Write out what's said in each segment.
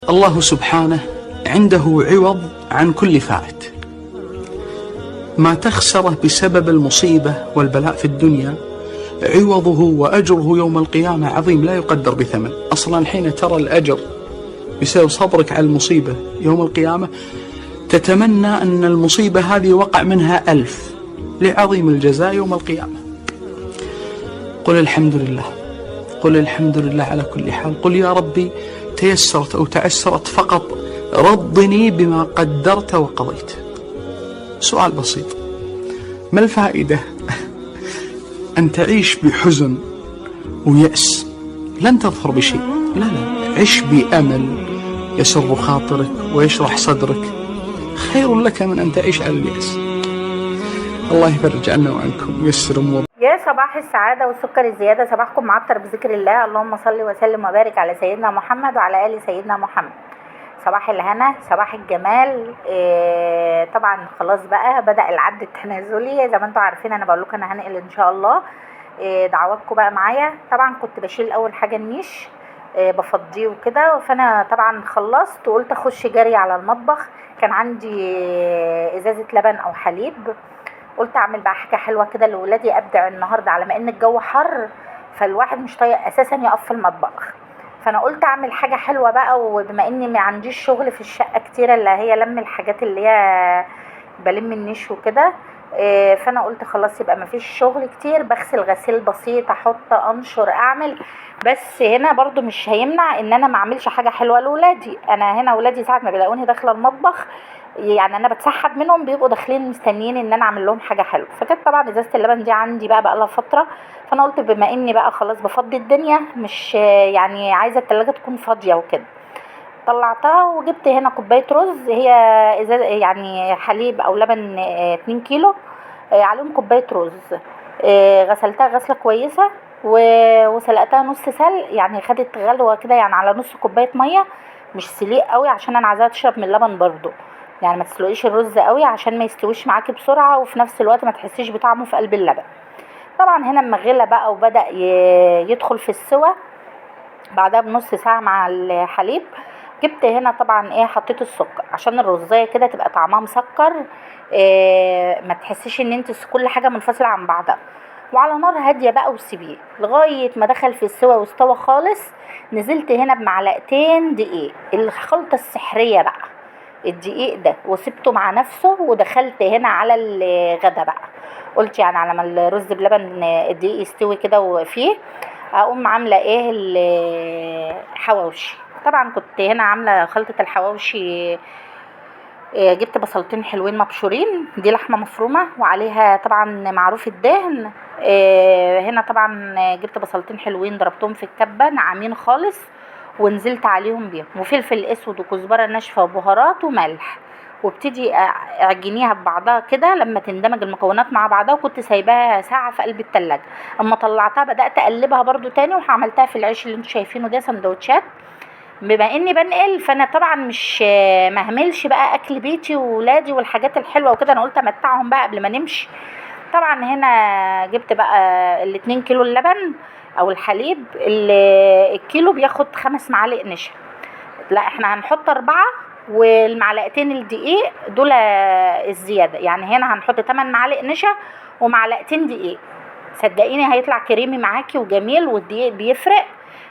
الله سبحانه عنده عوض عن كل فائت. ما تخسره بسبب المصيبة والبلاء في الدنيا عوضه وأجره يوم القيامة عظيم لا يقدر بثمن. أصلا حين ترى الأجر بسبب صبرك على المصيبة يوم القيامة تتمنى أن المصيبة هذه وقع منها 1000 لعظيم الجزاء يوم القيامة. قل الحمد لله، قل الحمد لله على كل حال، قل يا ربي تيسرت أو تعسرت فقط رضني بما قدرت وقضيت. سؤال بسيط، ما الفائدة أن تعيش بحزن ويأس؟ لن تظفر بشيء. لا، عش بأمل يسر خاطرك ويشرح صدرك، خير لك من أن تعيش على اليأس. الله يفرج عنا وعنكم ويسر أمور. يا صباح السعادة والسكر الزيادة، صباحكم معطر بذكر الله. اللهم صل وسلم وبارك على سيدنا محمد وعلى آل سيدنا محمد. صباح الهنا، صباح الجمال. طبعا خلاص بقى بدأ العد التنازلي زي ما انتم عارفين. انا بقول لكم انا هنقل ان شاء الله. دعواتكم بقى معايا. طبعا كنت بشيل اول حاجة النيش بفضيه وكده، فانا طبعا خلصت وقلت اخش جري على المطبخ. كان عندي ازازة لبن او حليب، قلت اعمل بقى حاجه حلوه كده لاولادي، ابدع النهارده على ما ان الجو حر فالواحد مش طايق اساسا يقف في المطبخ. فانا قلت اعمل حاجه حلوه بقى، وبما اني ما عنديش شغل في الشقه كتير اللي هي لم الحاجات اللي هي بلم النيش وكده، فانا قلت خلاص يبقى ما فيش شغل كتير، بغسل غسيل بسيط، احط انشر اعمل. بس هنا برضو مش هيمنع ان انا ما اعملش حاجه حلوه لاولادي. انا هنا اولادي ساعه ما بيلاقوني داخله المطبخ يعني انا بتسحب منهم، بيبقوا داخلين مستنيين ان انا اعمل لهم حاجه حلوه. فكانت طبعا ازازه اللبن دي عندي بقى لها فتره، فانا قلت بما اني بقى خلاص بفضي الدنيا، مش يعني عايزه التلاجة تكون فاضيه وكده، طلعتها وجبت هنا كوبايه رز. هي ازازه يعني حليب او لبن 2 كيلو، عليهم كوبايه رز. غسلتها غسله كويسه وسلقتها نص سلق، يعني خدت غلوه كده يعني على نص كوبايه ميه، مش سليق قوي عشان انا عايزاها تشرب من اللبن برضو. يعني ما تسلقيش الرز قوي عشان ما يستويش معاكي بسرعه، وفي نفس الوقت ما تحسيش بطعمه في قلب اللبن. طبعا هنا اما غلى بقى وبدا يدخل في السوى بعدها بنص ساعه مع الحليب، جبت هنا طبعا حطيت السكر عشان الرزايه كده تبقى طعمها مسكر، ما تحسيش ان انت كل حاجه منفصله عن بعضها. وعلى نار هاديه بقى وسيبيه لغايه ما دخل في السوى واستوى خالص. نزلت هنا بمعلقتين دقيق، الخلطه السحريه بقى الدقيق ده، وسبته مع نفسه. ودخلت هنا على الغدا بقى، قلت يعني على ما الرز بلبن الدقيق يستوي كده وفيه اقوم عامله الحواوشي. طبعا كنت هنا عامله خلطه الحواوشي. جبت بصلتين حلوين مبشورين، دي لحمه مفرومه وعليها طبعا معروف الدهن. هنا طبعا جبت بصلتين حلوين ضربتهم في الكبه ناعمين خالص ونزلت عليهم بيهم، وفلفل اسود وكزبره ناشفه وبهارات وملح، وابتدي اعجنيها ببعضها كده لما تندمج المكونات مع بعضها. وكنت سايباها ساعه في قلب التلاجة. اما طلعتها بدات اقلبها برضو تاني، وعملتها في العيش اللي انتوا شايفينه ده سندوتشات. بما اني بنقل فانا طبعا مش مهملش بقى اكل بيتي وولادي والحاجات الحلوه وكده، انا قلت امتعهم بقى قبل ما نمشي. طبعا هنا جبت بقى 2 كيلو اللبن او الحليب، الكيلو بياخد 5 معالق نشا، لا احنا هنحط 4، والمعلقتين الدقيق دول الزياده، يعني هنا هنحط 8 معالق نشا ومعلقتين دقيق. صدقيني هيطلع كريمي معاكي وجميل، والدقيق بيفرق.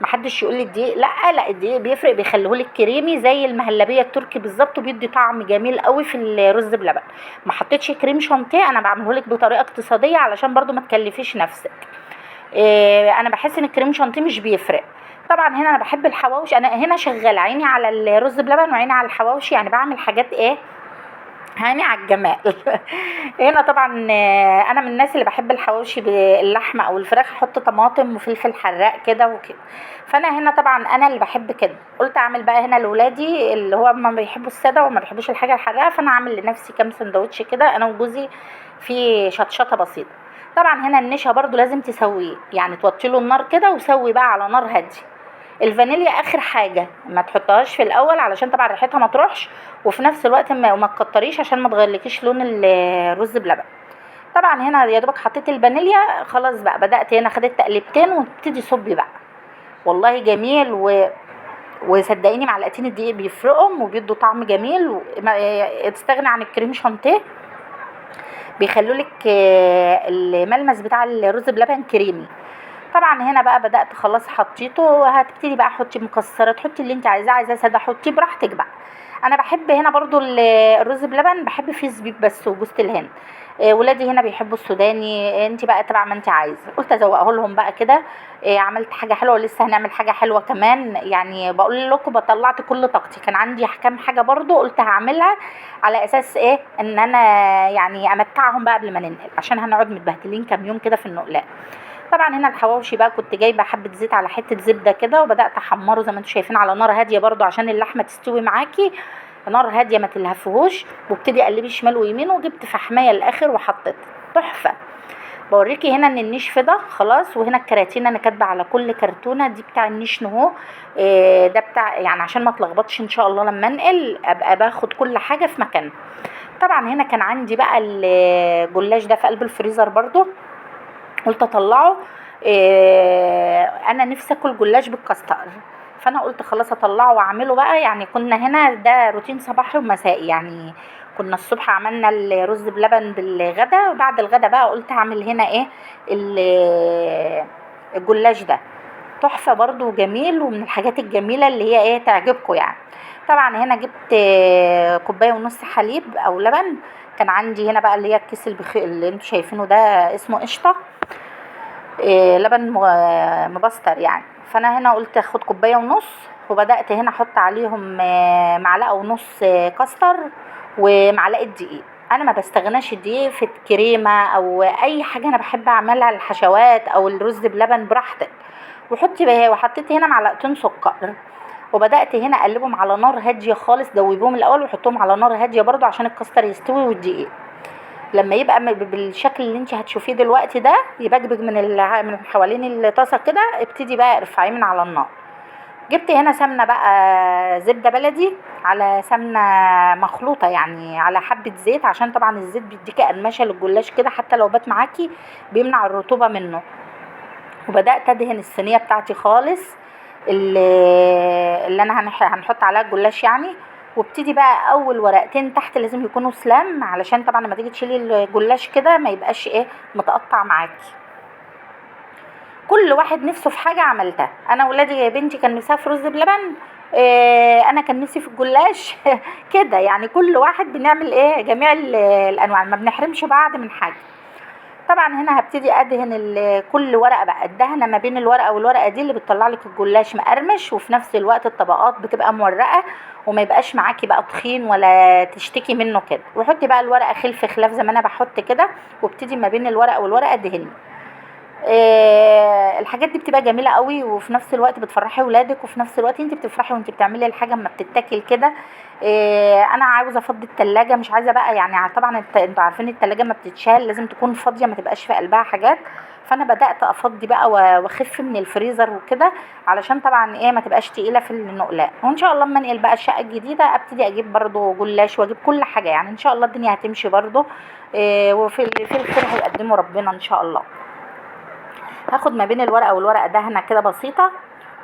محدش يقول لي الدقيق لا الدقيق بيفرق، بيخليهولك كريمي زي المهلبيه التركي بالظبط، وبيدي طعم جميل قوي في الرز بلبن. ما حطيتش كريم شانتيه، انا بعملهولك بطريقه اقتصاديه علشان برضو ما تكلفيش نفسك. انا بحس ان الكريم شانتيه مش بيفرق. طبعا هنا انا بحب الحواوشي، انا هنا شغاله عيني على الرز بلبن وعيني على الحواوشي، يعني بعمل حاجات هاني على الجمال. هنا طبعا انا من الناس اللي بحب الحواوشي باللحمه او الفراخ، احط طماطم وفلفل حراق كده وكده. فانا هنا طبعا انا اللي بحب كده، قلت اعمل بقى هنا لاولادي اللي هو ما بيحبوا الساده وما بيحبوش الحاجه الحراقه، فانا اعمل لنفسي كام سندوتش كده انا وجوزي في شطشطه بسيطه. طبعا هنا النشا برضو لازم تسويه، يعني توطي له النار كده وسوي بقى على نار هاديه. الفانيليا اخر حاجه، ما تحطهاش في الاول علشان طبعا ريحتها ما تروحش، وفي نفس الوقت ما تكتريش عشان ما تغيرلكيش لون الرز بلبن. طبعا هنا يا دوبك حطيت الفانيليا خلاص بقى، بدات هنا خدت تقليبتين وابتدي صبي بقى، والله جميل وصدقيني معلقتين الدقيق بيفرقهم وبيدوا طعم جميل. تستغني عن الكريم شانتيه، بيخلوا لك الملمس بتاع الرز بلبن كريمي. طبعا هنا بقى بدات خلاص حطيته، هتبتدي بقى حطي مكسرات، حطي اللي انت عايزاه ساده حطيه براحتك بقى. انا بحب هنا برضو الرز بلبن بحب فيه زبيب بس وجوز الهند. ولادي هنا بيحبوا السوداني، انت بقى تبع ما انت عايزه. قلت ازوقه لهم بقى كده. عملت حاجه حلوه ولسه هنعمل حاجه حلوه كمان. يعني بقول لكم بطلعت كل طاقتي، كان عندي كام حاجه برضو قلت هعملها على اساس ايه ان انا يعني امتعهم بقى قبل ما ننقل، عشان هنقعد متبهدلين كام يوم كده في النقلات. طبعا هنا الحواوشي بقى كنت جايبه حبه زيت على حته زبده كده، وبدات احمره زي ما انتم شايفين على نار هاديه برضو عشان اللحمه تستوي معاكي. نار هاديه ما تلهفوهوش، وابتدي اقلبي شمال ويمين، وجبت فحمايه الاخر وحطيت تحفه. بوريكي هنا ان النيش فضه خلاص. وهنا الكراتين انا كاتبه على كل كرتونه دي بتاع النيش نهو. ده بتاع يعني عشان ما اتلخبطش ان شاء الله لما انقل ابقى باخد كل حاجه في مكانها. طبعا هنا كان عندي بقى الجلاش ده في قلب الفريزر برضو، قلت اطلعه. انا نفسي اكل جلاش بالكاستر، فانا قلت خلاص اطلعه واعمله بقى. يعني كنا هنا ده روتين صباحي ومسائي، يعني كنا الصبح عملنا الرز بلبن بالغدا، وبعد الغدا بقى قلت اعمل هنا ايه الجلاش ده. تحفه برضو وجميل، ومن الحاجات الجميله اللي هي ايه تعجبكم يعني. طبعا هنا جبت كوبايه ونص حليب او لبن. كان عندي هنا بقى اللي هي الكيس اللي انتوا شايفينه ده اسمه قشطه، لبن مبستر يعني. فانا هنا قلت اخد كوبايه ونص، وبدات هنا احط عليهم معلقه ونص كاستر ومعلقه دقيق. انا ما بستغناش الدقيق في الكريمه او اي حاجه انا بحب اعملها، الحشوات او الرز بلبن براحتك. وحطيت هنا معلقتين سكر، وبدات هنا اقلبهم على نار هاديه خالص، دوبهم الاول وحطهم على نار هاديه برضو عشان الكاستر يستوي والدقيق. لما يبقى بالشكل اللي انت هتشوفيه دلوقتي ده، يبقبق من حوالين الطاسه كده، ابتدي بقى ارفعيه من على النار. جبت هنا سمنه بقى زبده بلدي على سمنه مخلوطه، يعني على حبه زيت، عشان طبعا الزيت بيديكي قرمشه للجلاش كده، حتى لو بات معاكي بيمنع الرطوبه منه. وبدات ادهن الصينيه بتاعتي خالص اللي انا هنحط عليها الجلاش يعني. وابتدي بقى اول ورقتين تحت لازم يكونوا سلام، علشان طبعا لما تيجي تشيلي الجلاش كده ما يبقاش ايه متقطع معاكي. كل واحد نفسه في حاجه عملتها. انا ولادي بنتي كان نفسها في رز بلبن، انا كان نفسي في الجلاش كده يعني. كل واحد بنعمل ايه جميع الانواع، ما بنحرمش بعض من حاجه. طبعا هنا هبتدي ادهن كل ورقه بقى، الدهنه ما بين الورقه والورقه دي اللي بتطلع لك الجلاش مقرمش، وفي نفس الوقت الطبقات بتبقى مورقه وما يبقاش معاكي بقى تخين ولا تشتكي منه كده. وحطي بقى الورقه خلف خلاف زي ما انا بحط كده، وابتدي ما بين الورقه والورقه دهني. الحاجات دي بتبقى جميله قوي، وفي نفس الوقت بتفرحي ولادك، وفي نفس الوقت انت بتفرحي وانت بتعملي الحاجه اما بتتاكل كده. انا عاوزه افضي التلاجة، مش عايزه بقى يعني طبعا انتوا عارفين التلاجة ما بتتشال، لازم تكون فاضيه ما تبقاش في قلبها حاجات. فانا بدات افضي بقى واخف من الفريزر وكده، علشان طبعا ايه ما تبقاش تقيله في النقلاء. وان شاء الله اما انقل بقى الشقه الجديده ابتدي اجيب برضو جلاش واجيب كل حاجه، يعني ان شاء الله الدنيا هتمشي برضو. وفي الخير هيقدمه ربنا ان شاء الله. هاخد ما بين الورقه والورقه دهنه كده بسيطه.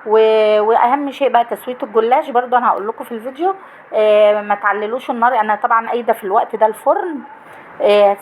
واهم شيء بقى تسويه الجلاش برضو انا هقول لكم في الفيديو. ما تعللوش النار. انا طبعا قايده في الوقت ده الفرن.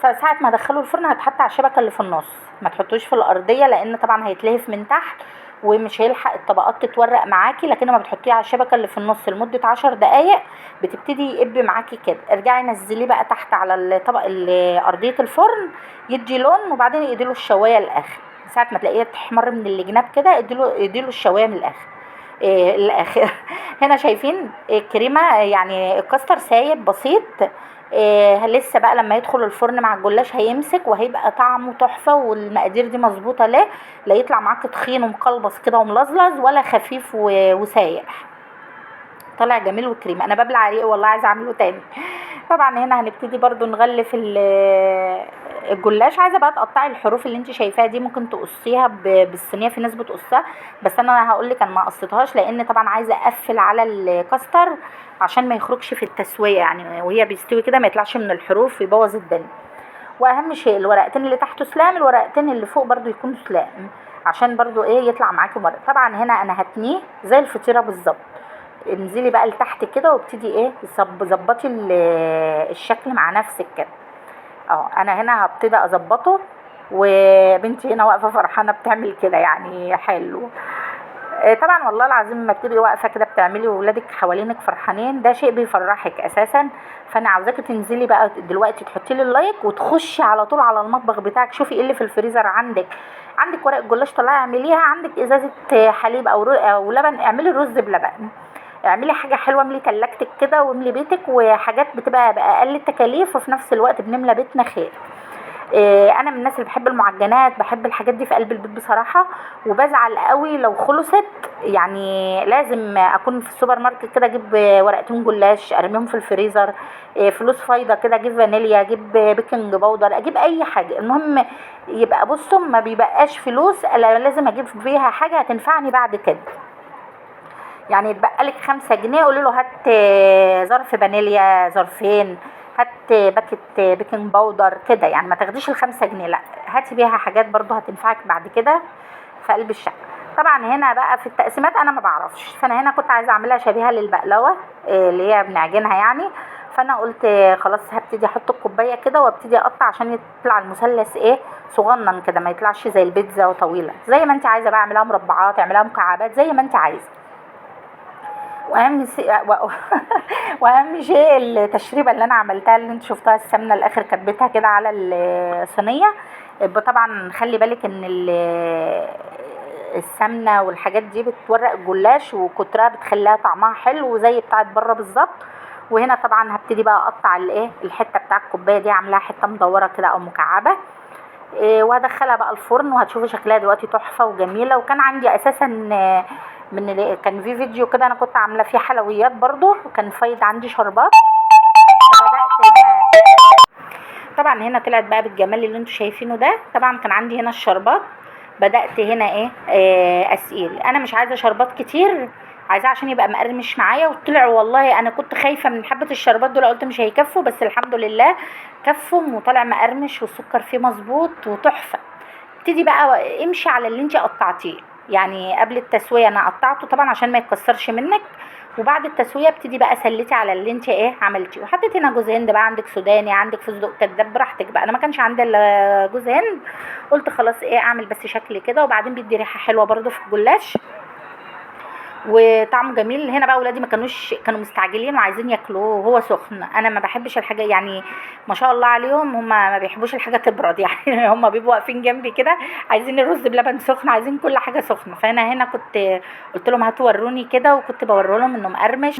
ساعه ما ادخله الفرن هتحط على الشبكه اللي في النص، ما تحطوش في الارضيه لان طبعا هيتلهف من تحت ومش هيلحق الطبقات تتورق معاكي. لكن لما بتحطيه على الشبكه اللي في النص لمده 10 دقائق بتبتدي يقب معاكي كده. ارجعي نزليه بقى تحت على الطبق ارضيه الفرن يدي لون، وبعدين اديله الشوايه الاخر. ساعه ما تلاقيه تحمر من الجناب كده اديله الشوايه من الاخر. هنا شايفين الكريمه يعني الكاستر سايب بسيط. لسه بقى لما يدخل الفرن مع الجلاش هيمسك وهيبقى طعمه تحفه. والمقادير دي مظبوطه ليه؟ لا يطلع معاك تخين ومقلبص كده وملزلز، ولا خفيف وسايح، طالع جميل وكريمه. انا ببلع عليه والله، عايزه اعمله تاني. طبعا هنا هنبتدي برضو نغلف الجلاش. عايزه بقى تقطعي الحروف اللي انت شايفاها دي، ممكن تقصيها بالصينيه، في ناس بتقصها، بس انا هقول لك انا ما قصيتهاش لان طبعا عايزه اقفل على الكاستر عشان ما يخرجش في التسويه، يعني وهي بيستوي كده ما يطلعش من الحروف يبوظ الدنيا. واهم شيء الورقتين اللي تحته سلام، الورقتين اللي فوق برضو يكونوا سلام عشان برضو ايه يطلع معاكي مرة. طبعا هنا انا هتنيه زي الفطيره بالظبط. انزلي بقى لتحت كده وابتدي ايه ظبطي الشكل مع نفسك كده. انا هنا هبتدي اظبطه، وبنتي هنا واقفه فرحانه بتعمل كده يعني حلو. طبعا والله العظيم لما بتبقي واقفه كده بتعملي وولادك حوالينك فرحانين ده شيء بيفرحك اساسا. فانا عاوزاكي تنزلي بقى دلوقتي تحطي لي اللايك وتخشي على طول على المطبخ بتاعك، شوفي ايه اللي في الفريزر عندك. عندك ورق جلاش طلعي اعمليها، عندك ازازه حليب او لبن اعملي رز بلبن، اعملي حاجه حلوه، املي تلاجتك كده واملي بيتك، وحاجات بتبقى باقل التكاليف وفي نفس الوقت بنملى بيتنا خير. انا من الناس اللي بحب المعجنات، بحب الحاجات دي في قلب البيت بصراحه، وبزعل قوي لو خلصت. يعني لازم اكون في السوبر ماركت كده اجيب ورقتين جلاش ارميهم في الفريزر، فلوس فايضه كده اجيب فانيليا، اجيب بيكنج باودر، اجيب اي حاجه، المهم يبقى بصوا ما بيبقاش فلوس، انا لازم اجيب فيها حاجه هتنفعني بعد كده. يعني يتبقى لك 5 جنيه قولي له هات ظرف فانيليا، ظرفين، هات باكت بيكنج باودر كده، يعني ما تاخديش ال5 جنيه، لا هاتي بيها حاجات برضو هتنفعك بعد كده في قلب الشقه. طبعا هنا بقى في التقسيمات انا ما بعرفش، فانا هنا كنت عايزه اعملها شبيهه للبقلاوه اللي هي بنعجنها يعني. فانا قلت خلاص هبتدي احط الكوبايه كده وابتدي اقطع عشان يطلع المثلث ايه صغنن كده، ما يطلعش زي البيتزا وطويله، زي ما انت عايزه بقى اعملها مربعات، اعملها مكعبات زي ما انت عايزه. واهم واهم شيء التشريبه اللي انا عملتها اللي انت شفتها، السمنه الاخر كبتها كده على الصينيه. طبعا خلي بالك ان السمنه والحاجات دي بتورق الجلاش، وكترها بتخليها طعمها حلو زي بتاعت بره بالظبط. وهنا طبعا هبتدي بقى اقطع الايه الحته بتاع الكوبايه دي، عاملاها حته مدوره كده او مكعبه، وهدخلها بقى الفرن وهتشوفي شكلها دلوقتي تحفه وجميله. وكان عندي اساسا كان في فيديو كده انا كنت عامله فيه حلويات برضو، وكان فايض عندي شربات، فبدات طبعا هنا طلعت بقى بالجمال اللي انتوا شايفينه ده. طبعا كان عندي هنا الشربات، بدات هنا ايه اسئيل، انا مش عايزه شربات كتير، عايزاه عشان يبقى مقرمش معايا. وطلع والله انا كنت خايفه من حبه الشربات دول، قلت مش هيكفوا، بس الحمد لله كفهم وطلع مقرمش والسكر فيه مظبوط وتحفه. ابتدي بقى امشي على اللي انت قطعتيه، يعني قبل التسويه انا قطعته طبعا عشان ما يتكسرش منك، وبعد التسويه ابتدي بقى سلتي على اللي انت ايه عملتيه. وحطيت هنا جوز هند بقى، عندك سوداني، عندك فستق كداب براحتك بقى، انا ما كانش عندي الا جوز هند، قلت خلاص ايه اعمل بس شكل كده، وبعدين بيدي ريحه حلوه برده في الجلاش وطعمه جميل. هنا بقى ولادي ما كانوا مستعجلين وعايزين ياكلوه وهو سخن، انا ما بحبش الحاجه يعني ما شاء الله عليهم، هم ما بيحبوش الحاجه تبرد يعني هم بيبقوا واقفين جنبي كده عايزين الرز بلبن سخن، عايزين كل حاجه سخنه. فانا هنا كنت قلت لهم هاتوا وروني كده، وكنت بوري لهم انه مقرمش.